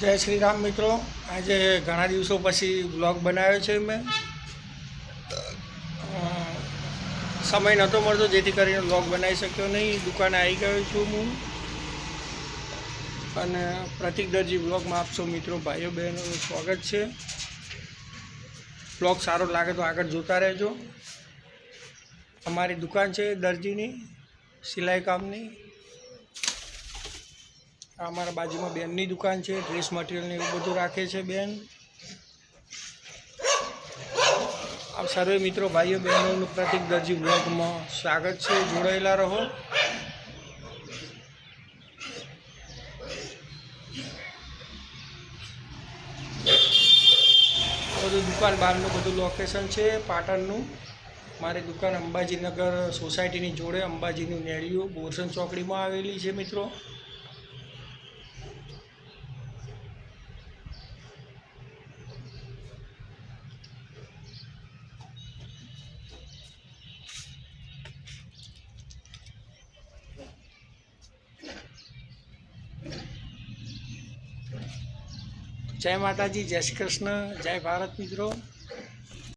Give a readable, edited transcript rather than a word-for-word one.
જય શ્રી રામ મિત્રો। આજે ઘણા દિવસો પછી વ્લોગ બનાવ્યો છે મેં। સમય નહોતો મળતો જેથી કરીને વ્લોગ બનાવી શક્યો નહીં। દુકાને આવી ગયો છું હું અને પ્રતિક દરજી વ્લોગમાં આપ સૌ મિત્રો ભાઈઓ બહેનોનું સ્વાગત છે। વ્લોગ સારો લાગે તો આગળ જોતા રહેજો। અમારી દુકાન છે દરજીની સિલાઈ કામની। અમારા બાજુમાં બેનની દુકાન છે, ડ્રેસ મટીરિયલને એવું બધું રાખે છે બેન। આપ સર્વે મિત્રો ભાઈઓ બહેનોનું પ્રતિક દરજી વ્લોગમાં સ્વાગત છે। જોડાયેલા રહો। બધું દુકાન બહારનું બધું લોકેશન છે પાટણનું। મારી દુકાન અંબાજીનગર સોસાયટીની જોડે અંબાજીનું નેળિયું બોરસન ચોકડીમાં આવેલી છે મિત્રો। જય માતાજી, જય શ્રી કૃષ્ણ, જય ભારત મિત્રો।